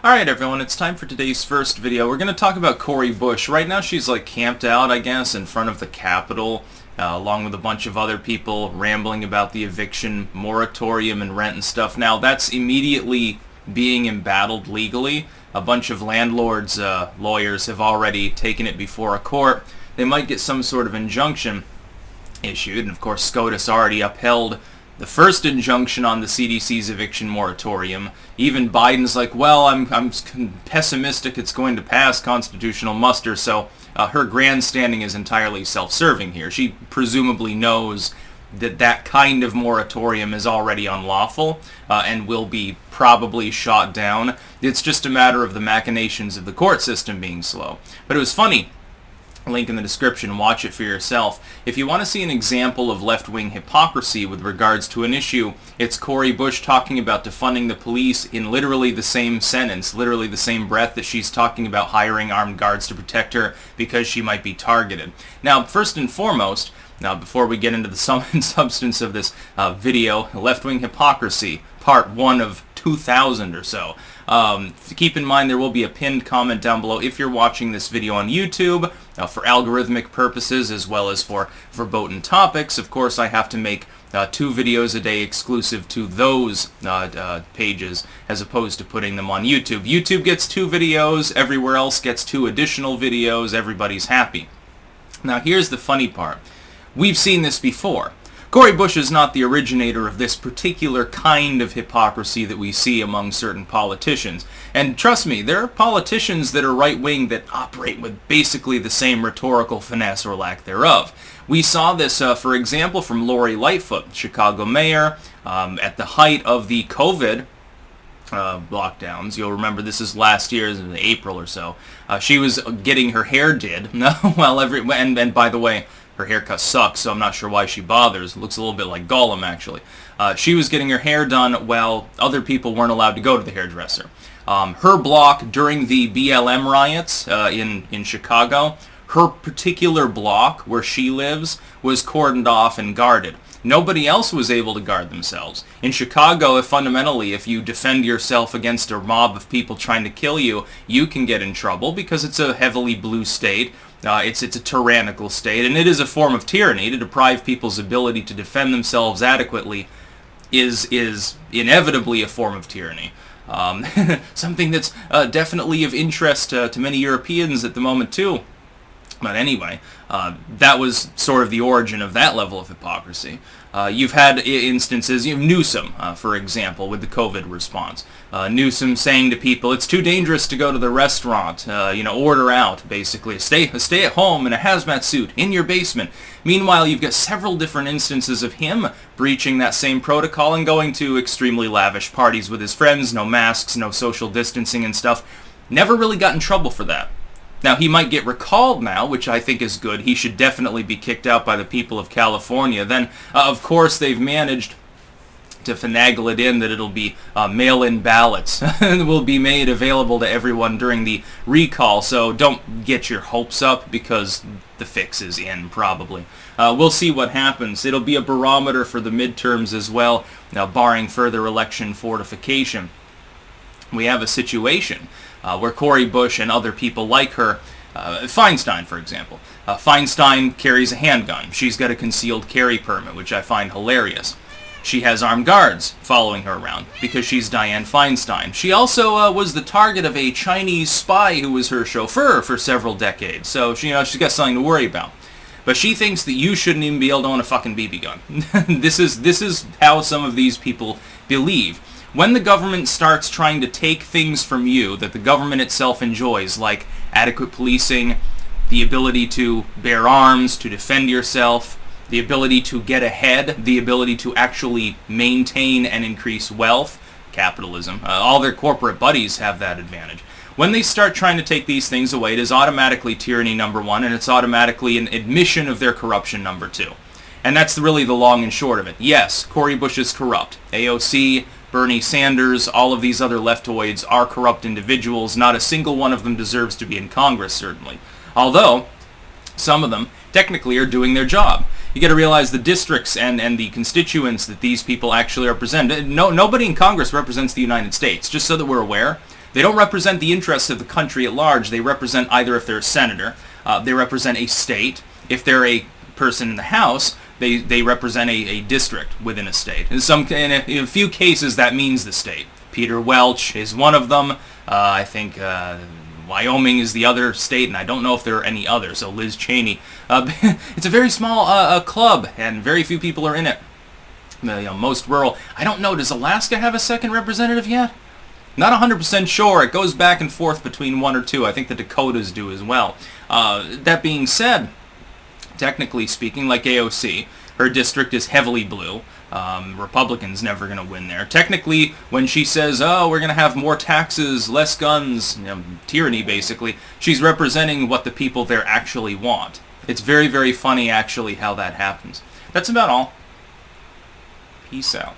Alright everyone, it's time for today's first video. We're going to talk about Cori Bush. Right now she's like camped out, I guess, in front of the Capitol, along with a bunch of other people rambling about the eviction moratorium and rent and stuff. Now that's immediately being embattled legally. A bunch of landlords' lawyers have already taken it before a court. They might get some sort of injunction issued, and of course SCOTUS already upheld the first injunction on the CDC's eviction moratorium. Even Biden's like, well, I'm pessimistic it's going to pass constitutional muster, so her grandstanding is entirely self-serving here. She presumably knows that that kind of moratorium is already unlawful and will be probably shot down. It's just a matter of the machinations of the court system being slow. But it was funny. Link in the description, watch it for yourself. If you want to see an example of left-wing hypocrisy with regards to an issue, it's Cori Bush talking about defunding the police in literally the same sentence, literally the same breath that she's talking about hiring armed guards to protect her because she might be targeted. Now, first and foremost, before we get into the sum and substance of this video, left-wing hypocrisy, part 1 of 2,000 or so. Keep in mind there will be a pinned comment down below if you're watching this video on YouTube for algorithmic purposes as well as for verboten topics. Of course, I have to make 2 videos a day exclusive to those pages as opposed to putting them on YouTube. YouTube gets 2 videos, everywhere else gets 2 additional videos, everybody's happy. Now here's the funny part. We've seen this before. Cori Bush is not the originator of this particular kind of hypocrisy that we see among certain politicians. And trust me, there are politicians that are right-wing that operate with basically the same rhetorical finesse or lack thereof. We saw this, for example, from Lori Lightfoot, Chicago mayor, at the height of the COVID lockdowns. You'll remember this is last year, in April or so. She was getting her hair did. Well, and by the way, her haircut sucks, so I'm not sure why she bothers. It looks a little bit like Gollum, actually. She was getting her hair done while other people weren't allowed to go to the hairdresser. Her block during the BLM riots in Chicago, her particular block where she lives was cordoned off and guarded. Nobody else was able to guard themselves. In Chicago, fundamentally, if you defend yourself against a mob of people trying to kill you, you can get in trouble because it's a heavily blue state. It's a tyrannical state, and it is a form of tyranny. To deprive people's ability to defend themselves adequately is inevitably a form of tyranny. Something that's definitely of interest to many Europeans at the moment, too. But anyway, that was sort of the origin of that level of hypocrisy. You've had instances, Newsom, for example, with the COVID response. Newsom saying to people, it's too dangerous to go to the restaurant, order out, basically. Stay at home in a hazmat suit, in your basement. Meanwhile, you've got several different instances of him breaching that same protocol and going to extremely lavish parties with his friends, no masks, no social distancing and stuff. Never really got in trouble for that. Now, he might get recalled now, which I think is good. He should definitely be kicked out by the people of California. Then, of course, they've managed to finagle it in that it'll be mail-in ballots will be made available to everyone during the recall. So don't get your hopes up because the fix is in, probably. We'll see what happens. It'll be a barometer for the midterms as well, barring further election fortification. We have a situation where Cori Bush and other people like her, Feinstein, for example. Feinstein carries a handgun. She's got a concealed carry permit, which I find hilarious. She has armed guards following her around because she's Dianne Feinstein. She also was the target of a Chinese spy who was her chauffeur for several decades, so she's got something to worry about. But she thinks that you shouldn't even be able to own a fucking BB gun. This is how some of these people believe. When the government starts trying to take things from you that the government itself enjoys, like adequate policing, the ability to bear arms, to defend yourself, the ability to get ahead, the ability to actually maintain and increase wealth, capitalism, all their corporate buddies have that advantage. When they start trying to take these things away, it is automatically tyranny number 1, and it's automatically an admission of their corruption number 2. And that's really the long and short of it. Yes, Cori Bush is corrupt. AOC, Bernie Sanders, all of these other leftoids are corrupt individuals. Not a single one of them deserves to be in Congress, certainly. Although, some of them technically are doing their job. You got to realize the districts and the constituents that these people actually represent. Nobody in Congress represents the United States, just so that we're aware. They don't represent the interests of the country at large. They represent either, if they're a senator, they represent a state. If they're a person in the House, they represent a district within a state. In a few cases, that means the state. Peter Welch is one of them. I think Wyoming is the other state, and I don't know if there are any others. So Liz Cheney. It's a very small club, and very few people are in it. Most rural. I don't know. Does Alaska have a second representative yet? Not 100% sure. It goes back and forth between one or two. I think the Dakotas do as well. That being said, technically speaking, like AOC, her district is heavily blue. Republicans never going to win there. Technically, when she says, oh, we're going to have more taxes, less guns, tyranny basically, she's representing what the people there actually want. It's very, very funny actually how that happens. That's about all. Peace out.